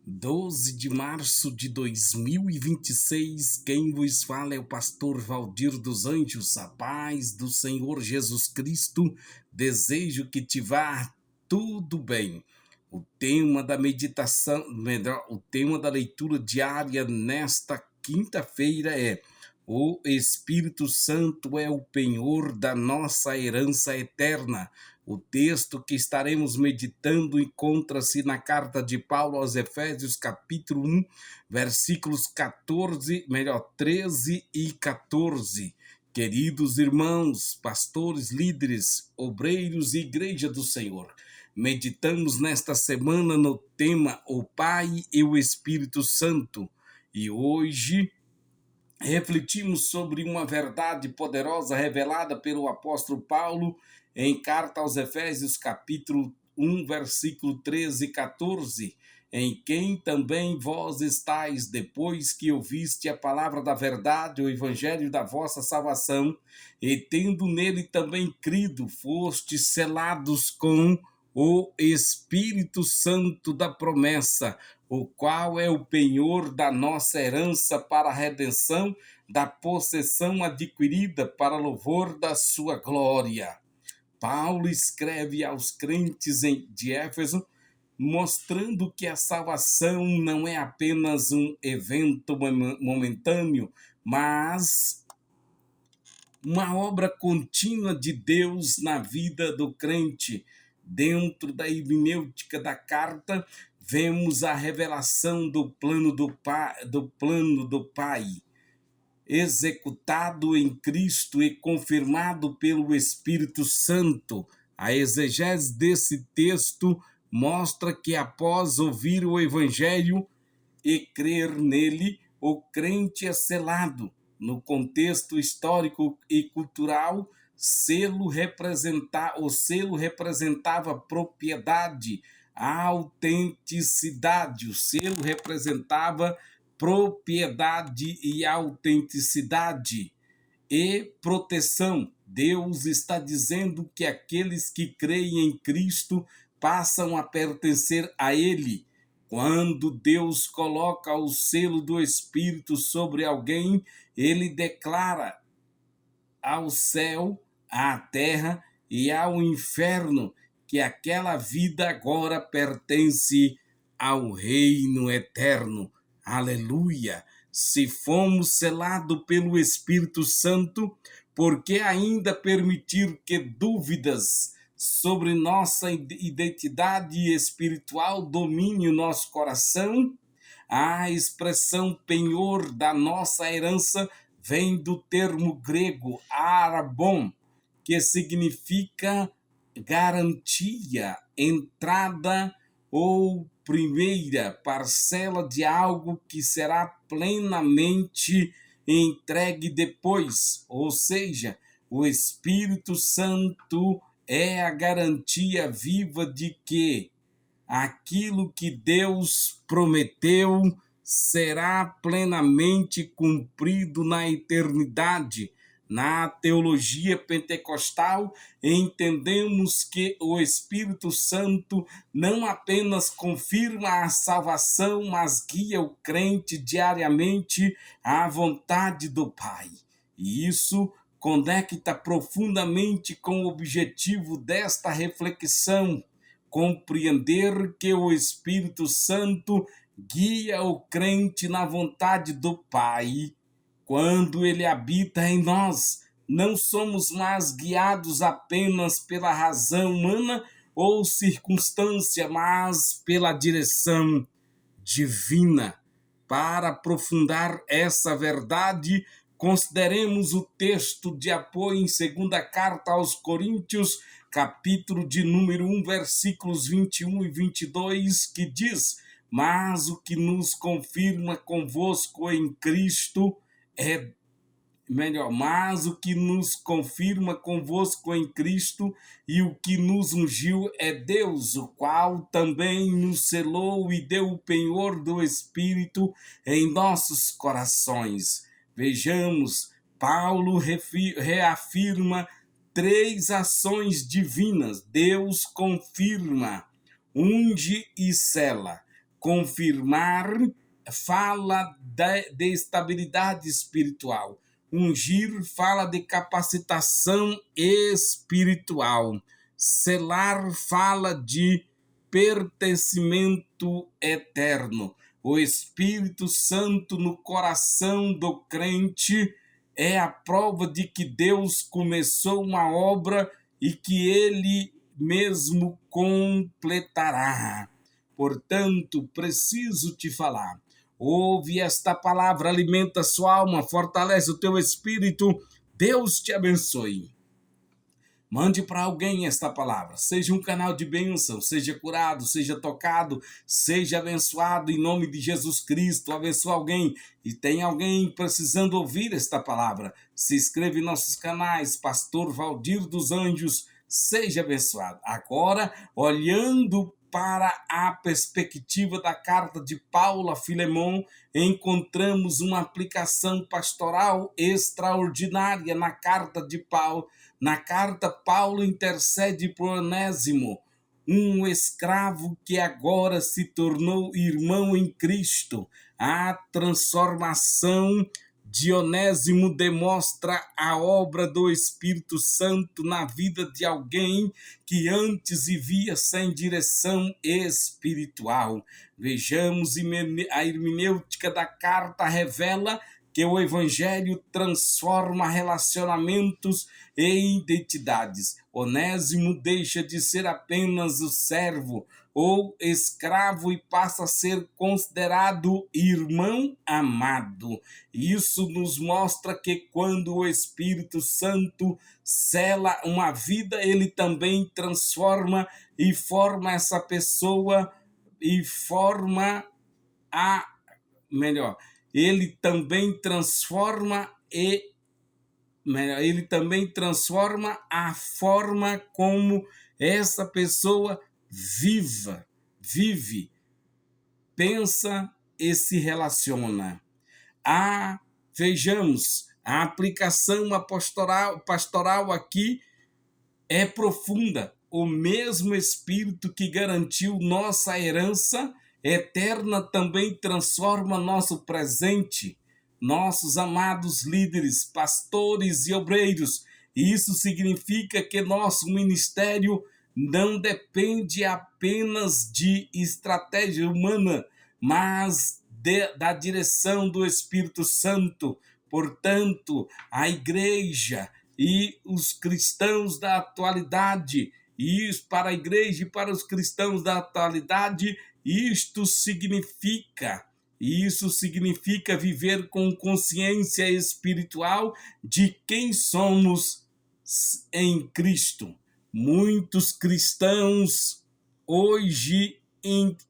12 de março de 2026, quem vos fala é o pastor Valdir dos Anjos. A paz do Senhor Jesus Cristo, desejo que te vá tudo bem. O tema da meditação, melhor, o tema da leitura diária nesta quinta-feira é: o Espírito Santo é o penhor da nossa herança eterna. O texto que estaremos meditando encontra-se na carta de Paulo aos Efésios, capítulo 1, versículos 13 e 14. Queridos irmãos, pastores, líderes, obreiros e igreja do Senhor, meditamos nesta semana no tema O Pai e o Espírito Santo. E hoje refletimos sobre uma verdade poderosa revelada pelo apóstolo Paulo em carta aos Efésios, capítulo 1, versículo 13 e 14, em quem também vós estáis, depois que ouviste a palavra da verdade, o evangelho da vossa salvação, e tendo nele também crido, fostes selados com o Espírito Santo da promessa, o qual é o penhor da nossa herança para a redenção da possessão adquirida para louvor da sua glória. Paulo escreve aos crentes de Éfeso, mostrando que a salvação não é apenas um evento momentâneo, mas uma obra contínua de Deus na vida do crente. Dentro da hermenêutica da carta, vemos a revelação do plano do Pai, executado em Cristo e confirmado pelo Espírito Santo. A exegese desse texto mostra que após ouvir o Evangelho e crer nele, o crente é selado. No contexto histórico e cultural, o selo representava propriedade, autenticidade. O selo representava propriedade e autenticidade e proteção. Deus está dizendo que aqueles que creem em Cristo passam a pertencer a Ele. Quando Deus coloca o selo do Espírito sobre alguém, Ele declara ao céu, à terra e ao inferno que aquela vida agora pertence ao reino eterno. Aleluia! Se fomos selados pelo Espírito Santo, por que ainda permitir que dúvidas sobre nossa identidade espiritual domine o nosso coração? A expressão penhor da nossa herança vem do termo grego arabon, que significa garantia, entrada ou primeira parcela de algo que será plenamente entregue depois. Ou seja, o Espírito Santo é a garantia viva de que aquilo que Deus prometeu será plenamente cumprido na eternidade. Na teologia pentecostal, entendemos que o Espírito Santo não apenas confirma a salvação, mas guia o crente diariamente à vontade do Pai. E isso conecta profundamente com o objetivo desta reflexão: compreender que o Espírito Santo guia o crente na vontade do Pai. Quando ele habita em nós, não somos mais guiados apenas pela razão humana ou circunstância, mas pela direção divina. Para aprofundar essa verdade, consideremos o texto de apoio em segunda carta aos Coríntios, capítulo de número 1, versículos 21 e 22, que diz: mas o que nos confirma convosco em Cristo mas o que nos confirma convosco em Cristo e o que nos ungiu é Deus, o qual também nos selou e deu o penhor do Espírito em nossos corações. Vejamos, Paulo reafirma 3 ações divinas. Deus confirma, unge e sela. confirmar fala de estabilidade espiritual. Ungir fala de capacitação espiritual. Selar fala de pertencimento eterno. O Espírito Santo no coração do crente é a prova de que Deus começou uma obra e que Ele mesmo completará. Portanto, preciso te falar. Ouve esta palavra, alimenta sua alma, fortalece o teu espírito. Deus te abençoe. Mande para alguém esta palavra. Seja um canal de bênção, seja curado, seja tocado, seja abençoado em nome de Jesus Cristo. Abençoe alguém e tem alguém precisando ouvir esta palavra. Se inscreva em nossos canais, Pastor Valdir dos Anjos. Seja abençoado. Agora, olhando para a perspectiva da carta de Paulo a Filemon, encontramos uma aplicação pastoral extraordinária na carta de Paulo. Na carta, Paulo intercede por Onésimo, um escravo que agora se tornou irmão em Cristo. A transformação de Onésimo demonstra a obra do Espírito Santo na vida de alguém que antes vivia sem direção espiritual. Vejamos, a hermenêutica da carta revela que o Evangelho transforma relacionamentos e identidades. Onésimo deixa de ser apenas o servo ou escravo e passa a ser considerado irmão amado. Isso nos mostra que quando o Espírito Santo sela uma vida, ele também transforma e forma essa pessoa e forma a melhor. Ele também transforma a forma como essa pessoa vive, pensa e se relaciona. Vejamos, a aplicação pastoral aqui é profunda. O mesmo Espírito que garantiu nossa herança eterna também transforma nosso presente. Nossos amados líderes, pastores e obreiros. Isso significa que nosso ministério não depende apenas de estratégia humana, mas da direção do Espírito Santo. Portanto, a igreja e os cristãos da atualidade, e para a igreja e para os cristãos da atualidade, isso significa viver com consciência espiritual de quem somos em Cristo. Muitos cristãos hoje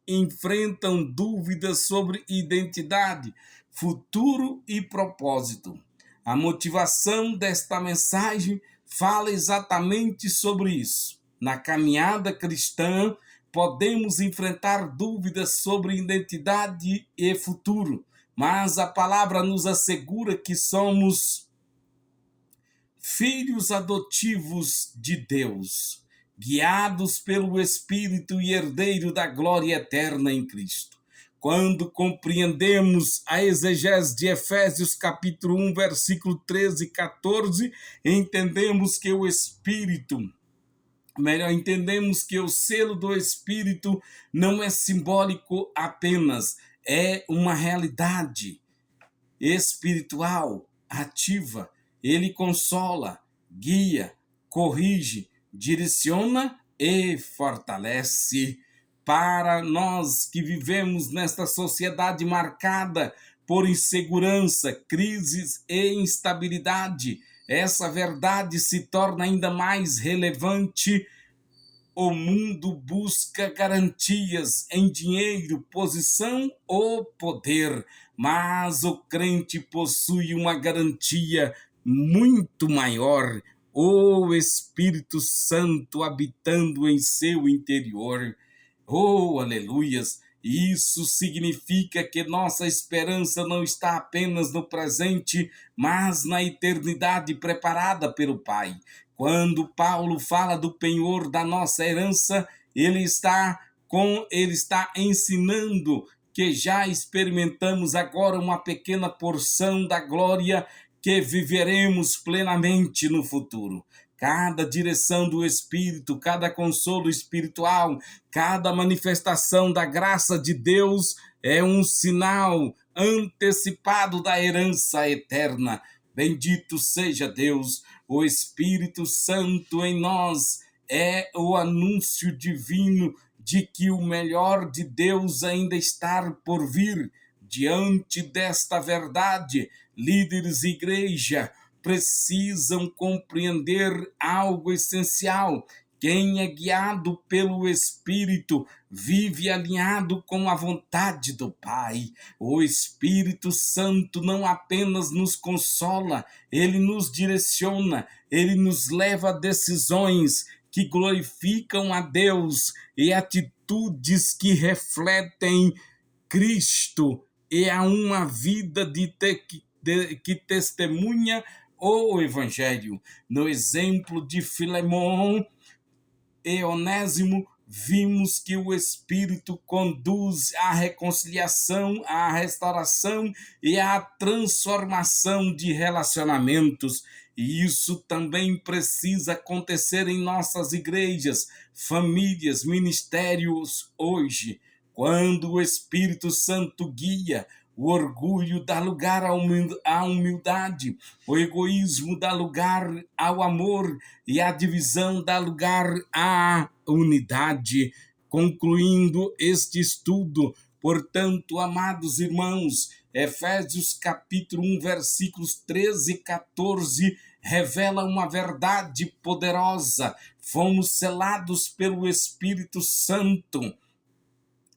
enfrentam dúvidas sobre identidade, futuro e propósito. A motivação desta mensagem fala exatamente sobre isso. Na caminhada cristã, podemos enfrentar dúvidas sobre identidade e futuro, mas a palavra nos assegura que somos filhos adotivos de Deus, guiados pelo Espírito e herdeiro da glória eterna em Cristo. Quando compreendemos a exegese de Efésios capítulo 1, versículo 13 e 14, entendemos que o selo do Espírito não é simbólico apenas, é uma realidade espiritual ativa. Ele consola, guia, corrige, direciona e fortalece. Para nós que vivemos nesta sociedade marcada por insegurança, crises e instabilidade, essa verdade se torna ainda mais relevante. O mundo busca garantias em dinheiro, posição ou poder, mas o crente possui uma garantia muito maior, o Espírito Santo habitando em seu interior. Oh, aleluias! Isso significa que nossa esperança não está apenas no presente, mas na eternidade preparada pelo Pai. Quando Paulo fala do penhor da nossa herança, ele está ele está ensinando que já experimentamos agora uma pequena porção da glória que viveremos plenamente no futuro. Cada direção do Espírito, cada consolo espiritual, cada manifestação da graça de Deus é um sinal antecipado da herança eterna. Bendito seja Deus, o Espírito Santo em nós é o anúncio divino de que o melhor de Deus ainda está por vir. Diante desta verdade, líderes e igreja precisam compreender algo essencial. Quem é guiado pelo Espírito vive alinhado com a vontade do Pai. O Espírito Santo não apenas nos consola, ele nos direciona, ele nos leva a decisões que glorificam a Deus e atitudes que refletem Cristo e a uma vida que testemunha o Evangelho. No exemplo de Filemão e Onésimo, vimos que o Espírito conduz à reconciliação, à restauração e à transformação de relacionamentos. E isso também precisa acontecer em nossas igrejas, famílias, ministérios hoje. Quando o Espírito Santo guia, o orgulho dá lugar à humildade, o egoísmo dá lugar ao amor e a divisão dá lugar à unidade. Concluindo este estudo, portanto, amados irmãos, Efésios capítulo 1, versículos 13 e 14, revela uma verdade poderosa. Fomos selados pelo Espírito Santo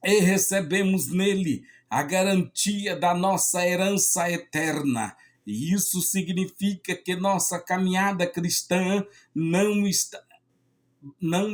e recebemos nele a garantia da nossa herança eterna. E isso significa que nossa caminhada cristã não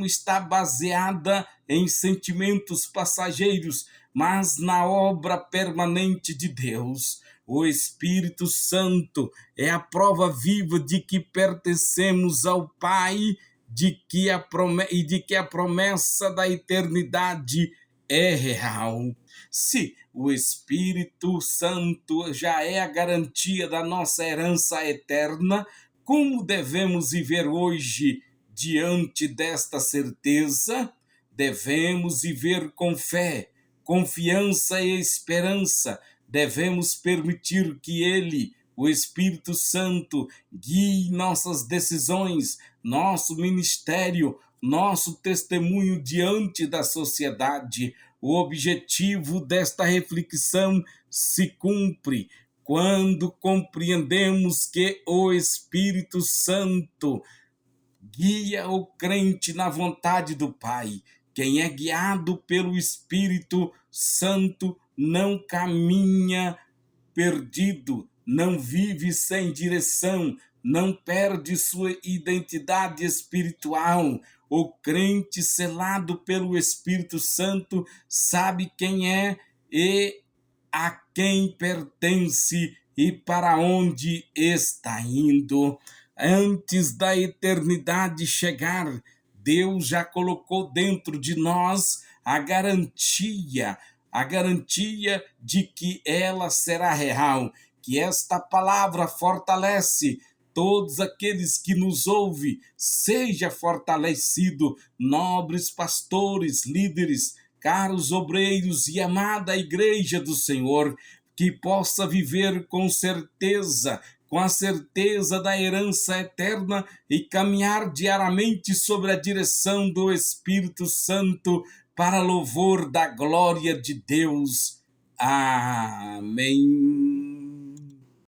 está baseada em sentimentos passageiros, mas na obra permanente de Deus. O Espírito Santo é a prova viva de que pertencemos ao Pai, de que a promessa da eternidade é real. Se o Espírito Santo já é a garantia da nossa herança eterna, como devemos viver hoje diante desta certeza? Devemos viver com fé, confiança e esperança. Devemos permitir que Ele, o Espírito Santo, guie nossas decisões, nosso ministério, nosso testemunho diante da sociedade. O objetivo desta reflexão se cumpre quando compreendemos que o Espírito Santo guia o crente na vontade do Pai. Quem é guiado pelo Espírito Santo não caminha perdido, não vive sem direção, não perde sua identidade espiritual. O crente selado pelo Espírito Santo sabe quem é e a quem pertence e para onde está indo. Antes da eternidade chegar, Deus já colocou dentro de nós a garantia de que ela será real, que esta palavra fortalece todos aqueles que nos ouvem. Seja fortalecido, nobres pastores, líderes, caros obreiros e amada igreja do Senhor, que possa viver com certeza, com a certeza da herança eterna e caminhar diariamente sobre a direção do Espírito Santo para louvor da glória de Deus. Amém.